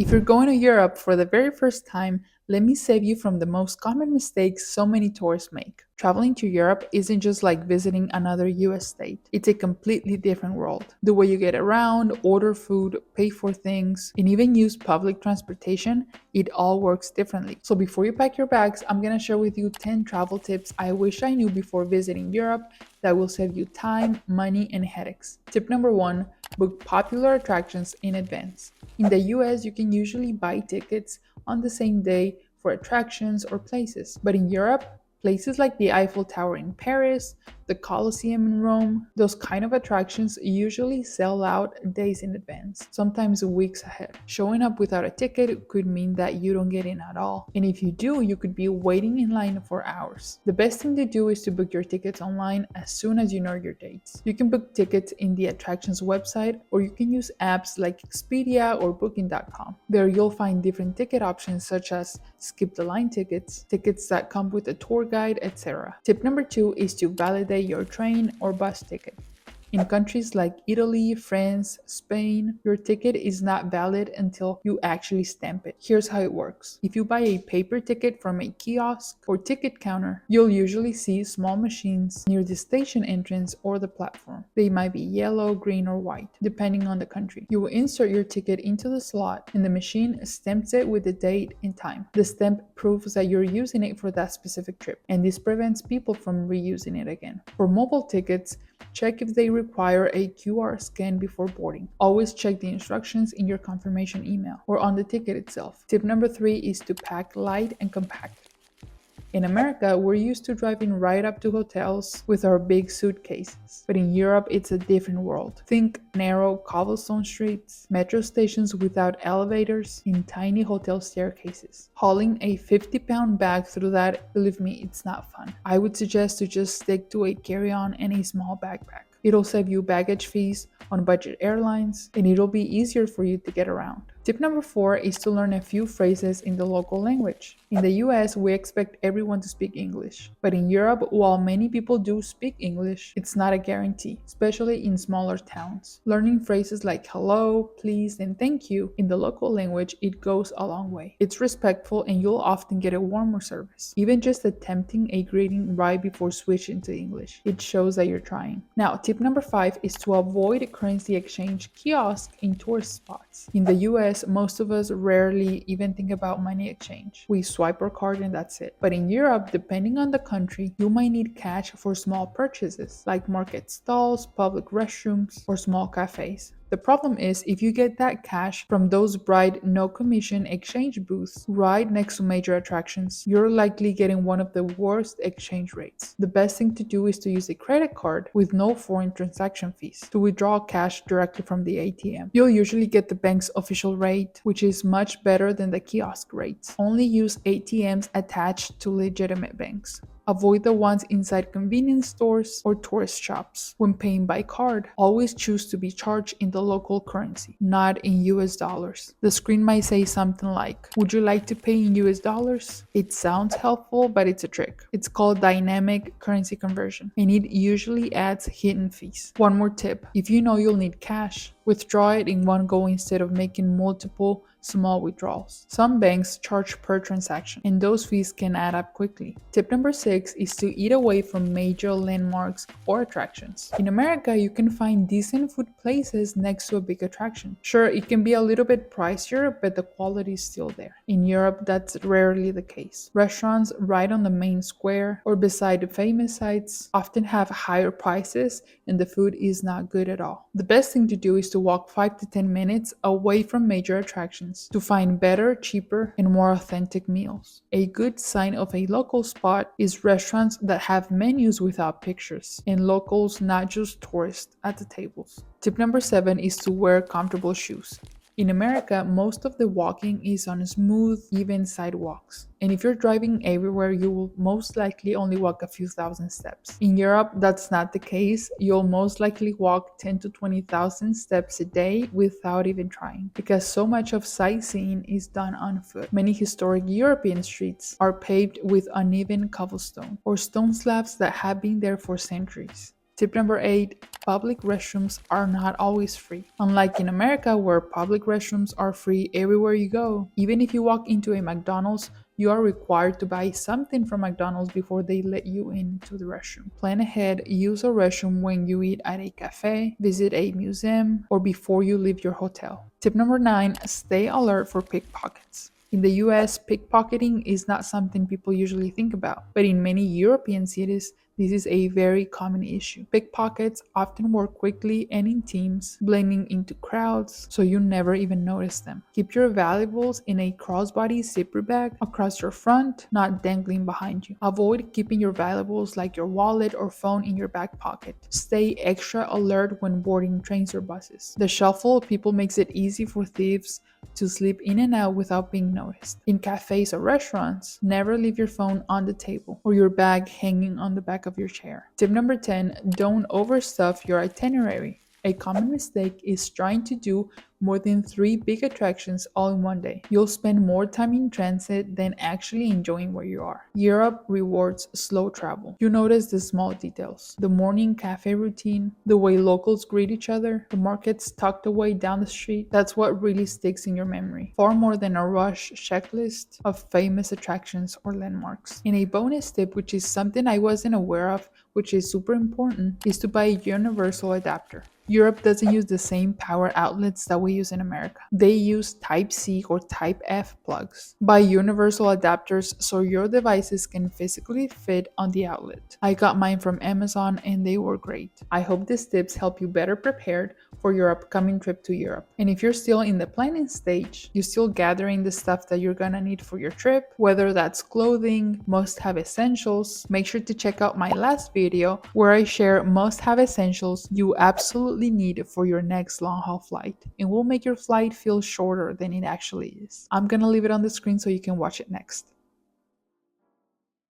If you're going to Europe for the very first time, let me save you from the most common mistakes so many tourists make. Traveling to Europe isn't just like visiting another US state, it's a completely different world. The way you get around, order food, pay for things, and even use public transportation, it all works differently. So before you pack your bags, I'm gonna share with you 10 travel tips I wish I knew before visiting Europe that will save you time, money, and headaches. Tip number one, book popular attractions in advance. In the US, you can usually buy tickets on the same day for attractions or places, but in Europe, places like the Eiffel Tower in Paris, the Colosseum in Rome, those kind of attractions usually sell out days in advance, sometimes weeks ahead. Showing up without a ticket could mean that you don't get in at all, and if you do, you could be waiting in line for hours. The best thing to do is to book your tickets online as soon as you know your dates. You can book tickets in the attractions website, or you can use apps like Expedia or Booking.com. There you'll find different ticket options such as skip the line tickets, tickets that come with a tour guide, etc. Tip number two is to validate your train or bus ticket. In countries like Italy, France, Spain, your ticket is not valid until you actually stamp it. Here's how it works. If you buy a paper ticket from a kiosk or ticket counter, you'll usually see small machines near the station entrance or the platform. They might be yellow, green, or white, depending on the country. You will insert your ticket into the slot and the machine stamps it with the date and time. The stamp proves that you're using it for that specific trip, and this prevents people from reusing it again. For mobile tickets, check if they require a QR scan before boarding. Always check the instructions in your confirmation email or on the ticket itself. Tip number three is to pack light and compact. In America, we're used to driving right up to hotels with our big suitcases. But in Europe, it's a different world. Think narrow cobblestone streets, metro stations without elevators, and tiny hotel staircases. Hauling a 50-pound bag through that, believe me, it's not fun. I would suggest to just stick to a carry-on and a small backpack. It'll save you baggage fees on budget airlines, and it'll be easier for you to get around. Tip number four is to learn a few phrases in the local language. In the US, we expect everyone to speak English. But in Europe, while many people do speak English, it's not a guarantee, especially in smaller towns. Learning phrases like hello, please, and thank you in the local language, it goes a long way. It's respectful and you'll often get a warmer service. Even just attempting a greeting right before switching to English, it shows that you're trying. Now, tip number five is to avoid currency exchange kiosks in tourist spots. In the US, most of us rarely even think about money exchange. We swipe our card and that's it. But in Europe, depending on the country, you might need cash for small purchases like market stalls, public restrooms, or small cafes. The problem is if you get that cash from those bright no commission exchange booths right next to major attractions, you're likely getting one of the worst exchange rates. The best thing to do is to use a credit card with no foreign transaction fees to withdraw cash directly from the ATM. You'll usually get the bank's official rate, which is much better than the kiosk rates. Only use ATMs attached to legitimate banks. Avoid the ones inside convenience stores or tourist shops. When paying by card, always choose to be charged in the local currency, not in US dollars. The screen might say something like, "Would you like to pay in US dollars?" It sounds helpful, but it's a trick. It's called dynamic currency conversion, and it usually adds hidden fees. One more tip, if you know you'll need cash, withdraw it in one go instead of making multiple small withdrawals. Some banks charge per transaction, and those fees can add up quickly. Tip number six is to eat away from major landmarks or attractions. In America, you can find decent food places next to a big attraction. Sure, it can be a little bit pricier, but the quality is still there. In Europe, that's rarely the case. Restaurants right on the main square or beside the famous sites often have higher prices, and the food is not good at all. The best thing to do is to walk 5 to 10 minutes away from major attractions to find better, cheaper, and more authentic meals. A good sign of a local spot is restaurants that have menus without pictures, and locals, not just tourists, at the tables. Tip number seven is to wear comfortable shoes. In America, most of the walking is on smooth, even sidewalks. And if you're driving everywhere, you will most likely only walk a few thousand steps. In Europe, that's not the case. You'll most likely walk 10 to 20,000 steps a day without even trying, because so much of sightseeing is done on foot. Many historic European streets are paved with uneven cobblestone or stone slabs that have been there for centuries. Tip number 8, public restrooms are not always free. Unlike in America, where public restrooms are free everywhere you go, even if you walk into a McDonald's, you are required to buy something from McDonald's before they let you into the restroom. Plan ahead, use a restroom when you eat at a cafe, visit a museum, or before you leave your hotel. Tip number 9, stay alert for pickpockets. In the US, pickpocketing is not something people usually think about, but in many European cities, this is a very common issue. Pickpockets often work quickly and in teams, blending into crowds, so you never even notice them. Keep your valuables in a crossbody zipper bag across your front, not dangling behind you. Avoid keeping your valuables like your wallet or phone in your back pocket. Stay extra alert when boarding trains or buses. The shuffle of people makes it easy for thieves to slip in and out without being noticed. In cafes or restaurants, never leave your phone on the table or your bag hanging on the back of your chair. Tip number 10, don't overstuff your itinerary. A common mistake is trying to do more than 3 big attractions all in one day. You'll spend more time in transit than actually enjoying where you are. Europe rewards slow travel. You notice the small details: the morning cafe routine, the way locals greet each other, the markets tucked away down the street. That's what really sticks in your memory, far more than a rush checklist of famous attractions or landmarks. And a bonus tip, which is something I wasn't aware of, which is super important, is to buy a universal adapter. Europe doesn't use the same power outlets that we use in America. They use Type-C or Type-F plugs. Buy universal adapters so your devices can physically fit on the outlet. I got mine from Amazon and they were great. I hope these tips help you better prepared for your upcoming trip to Europe. And if you're still in the planning stage, you're still gathering the stuff that you're gonna need for your trip, whether that's clothing, must-have essentials, make sure to check out my last video where I share must-have essentials you absolutely need for your next long-haul flight, and will make your flight feel shorter than it actually is. I'm gonna leave it on the screen so you can watch it next.